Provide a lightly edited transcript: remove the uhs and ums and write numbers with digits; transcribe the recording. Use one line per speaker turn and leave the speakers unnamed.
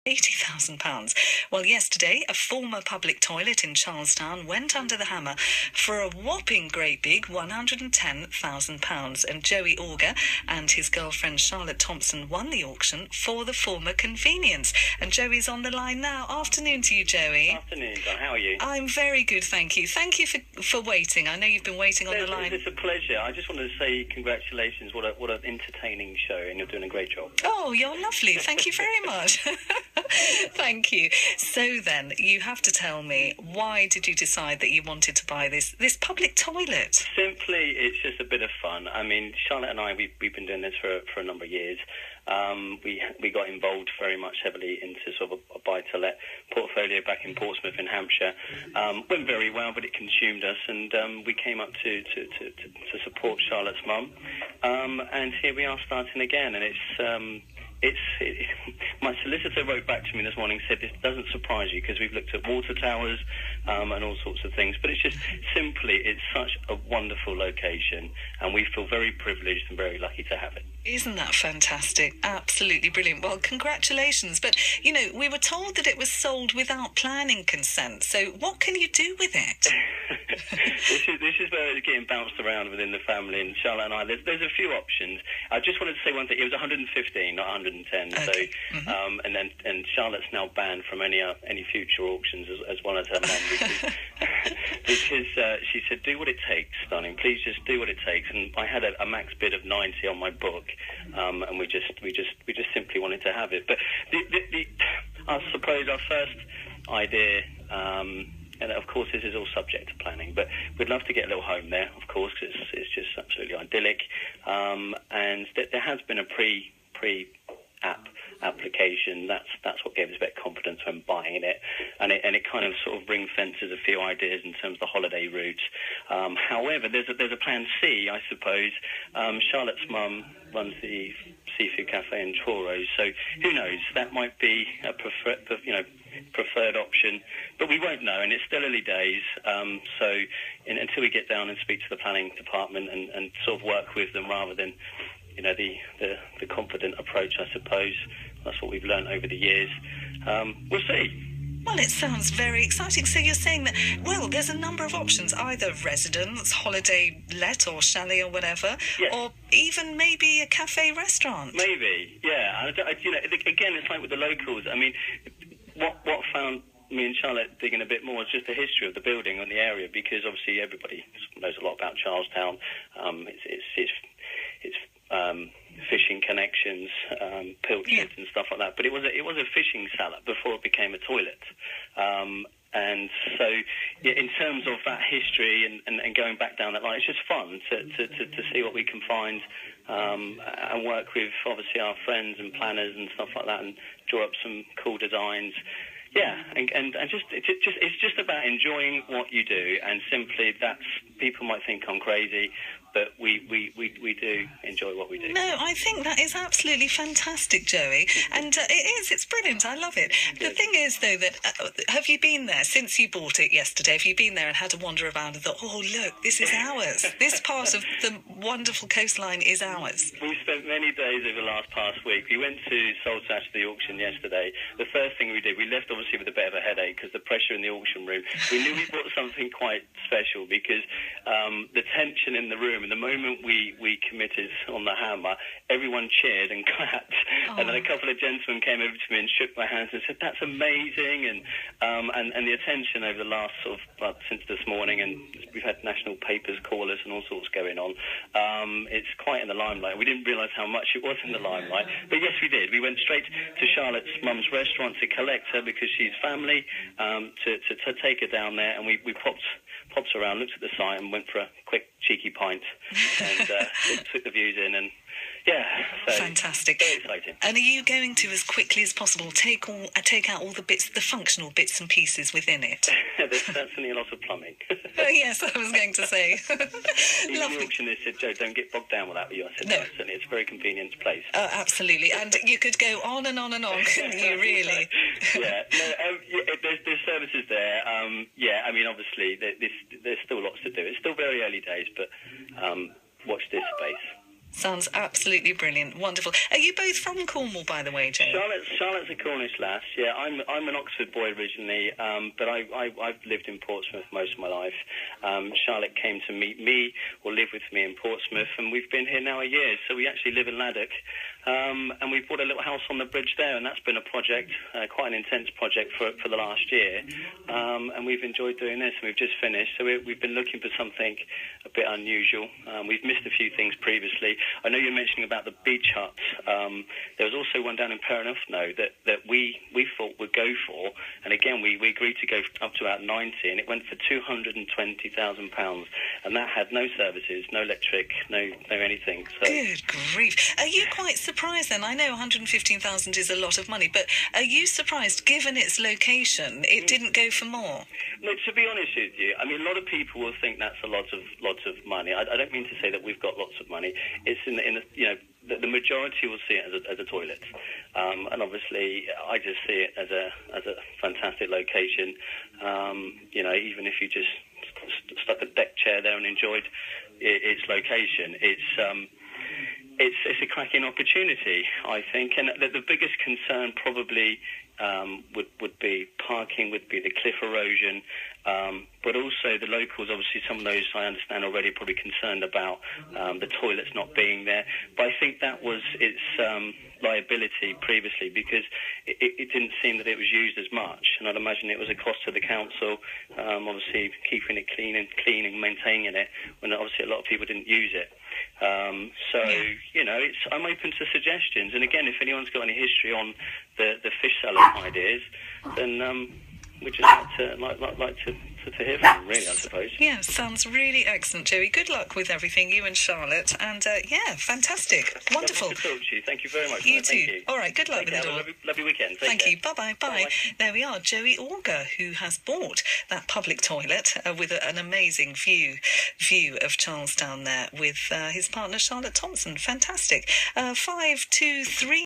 £80,000. Well, yesterday, a former public toilet in Charlestown went under the hammer for a whopping great big £110,000. And Joey Auger and his girlfriend Charlotte Thompson won the auction for the former convenience. And Joey's on the line now. Afternoon to you, Joey.
Afternoon, Don. How are you?
I'm very good, thank you. Thank you for waiting. I know you've been waiting on the line.
It's a pleasure. I just wanted to say congratulations. What an entertaining show, and you're doing a great job.
Oh, you're lovely. Thank you very much. Thank you. So then, you have to tell me, why did you decide that you wanted to buy this public toilet?
Simply, it's just a bit of fun. I mean, Charlotte and I, we've been doing this for a number of years. We got involved very much heavily into sort of a buy-to-let portfolio back in Portsmouth in Hampshire. Went very well, but it consumed us, and we came up to support Charlotte's mum. And here we are starting again, and my solicitor wrote back to me this morning, said this doesn't surprise you because we've looked at water towers and all sorts of things, but it's just simply, it's such a wonderful location, and we feel very privileged and very lucky to have it.
Isn't that fantastic? Absolutely brilliant. Well, congratulations. But, you know, we were told that it was sold without planning consent, so what can you do with it?
This is where it's getting bounced around within the family, and Charlotte and I, there's a few options. I just wanted to say one thing. It was 115, not 110.
Okay.
So, and Charlotte's now banned from any future auctions as well as her mum, because she said, "Do what it takes, darling. Please just do what it takes." And I had a max bid of 90 on my book, and we just simply wanted to have it. But I suppose our first idea. And of course, this is all subject to planning, but we'd love to get a little home there, of course, because it's just absolutely idyllic. And there has been a pre-app application. That's what gave us a bit of confidence when buying it, and it kind of sort of ring fences a few ideas in terms of the holiday route. However, there's a plan C, I suppose. Charlotte's mum runs the seafood cafe in Truro, so who knows? That might be a preferred option, but we won't know, and it's still early days. So until we get down and speak to the planning department and sort of work with them rather than, you know, the confident approach, I suppose. That's what we've learned over the years. We'll see.
Well, it sounds very exciting. So you're saying that, well, there's a number of options, either residence, holiday let or chalet or whatever,
yes,
or even maybe a cafe restaurant.
Maybe, yeah. Again, it's like with the locals. I mean, what found me and Charlotte digging a bit more is just the history of the building and the area, because obviously everybody knows a lot about Charlestown. It's fishing connections, pilchards and stuff like that. But it was a fishing salad before it became a toilet. And so, in terms of that history and going back down that line, it's just fun to see what we can find and work with, obviously, our friends and planners and stuff like that, and draw up some cool designs. Yeah, and it's just about enjoying what you do, and simply people might think I'm crazy, but we do enjoy what we do.
No, I think that is absolutely fantastic, Joey, and it's brilliant. I love it. Good. The thing is, though, that have you been there since you bought it yesterday? Have you been there and had a wander around and thought, oh, look, this is ours. This part of the wonderful coastline is ours.
We spent many days over the past week. We went to Saltash, the auction, yesterday. The first thing we did, we left obviously with a bit of a headache because the pressure in the auction room. We knew we bought something quite special because the tension in the room, and the moment we committed on the hammer, everyone cheered and clapped. Oh. And then a couple of gentlemen came over to me and shook my hands and said, "That's amazing." And the attention over the last since this morning, and we've had national papers call us and all sorts going on. It's quite in the limelight. We didn't realise how much it was in the limelight, but yes, we did. We went straight to Charlotte's mum's restaurant to collect her because she's family, to take her down there, and we popped around, looked at the site, and went for a quick cheeky pint and took the views in, and yeah, so
fantastic.
Very exciting.
And are you going to, as quickly as possible, take out all the functional bits and pieces within it?
There's certainly a lot of plumbing.
Yes, I was going to say.
Even the auctioneer said, "Joe, don't get bogged down with that." But I said, no, certainly, it's a very convenient place.
Absolutely, and you could go on and on and on, couldn't you, really?
Yeah, there's services there. Yeah, I mean, obviously, there's still lots to do. It's still very early days, but watch this space.
Sounds absolutely brilliant. Wonderful. Are you both from Cornwall, by the way, Joe?
Charlotte's a Cornish lass. Yeah, I'm an Oxford boy originally, but I've lived in Portsmouth most of my life. Charlotte came to meet me or live with me in Portsmouth, and we've been here now a year. So we actually live in Laddock, and we've bought a little house on the bridge there, and that's been a project, quite an intense project for the last year. And we've enjoyed doing this, and we've just finished. So we've been looking for something a bit unusual. We've missed a few things previously. I know you're mentioning about the beach huts. There was also one down in Perenothno that we thought would go for, and again we agreed to go up to about 90, and it went for £220,000, and that had no services, no electric, no anything. So.
Good grief! Are you quite surprised then? I know 115,000 is a lot of money, but are you surprised, given its location, it didn't go for more?
No, to be honest with you, I mean, a lot of people will think that's a lot of money. I don't mean to say that we've got lots of money. It's in the you know, the majority will see it as a toilet, and obviously I just see it as a fantastic location. You know, even if you just stuck a deck chair there and enjoyed its location, it's a cracking opportunity, I think. And the biggest concern probably would be parking, would be the cliff erosion, but also the locals, obviously some of those I understand already, probably concerned about the toilets not being there. But I think that was its liability previously, because it didn't seem that it was used as much, and I'd imagine it was a cost to the council, obviously keeping it clean and maintaining it, when obviously a lot of people didn't use it. So, you know, I'm open to suggestions, and again, if anyone's got any history on the fish salad ideas, then we'd just like to hear from them, really, I suppose.
Yeah, sounds really excellent, Joey. Good luck with everything, you and Charlotte, and yeah, fantastic. Wonderful.
Lovely to talk to you. Thank you very much.
You too.
Thank you.
All right, good luck with it all.
Have a lovely weekend.
Thank you. Bye-bye. Bye. There we are, Joey Auger, who has bought that public toilet with an amazing view of Charlestown there with his partner Charlotte Thompson. Fantastic. 523.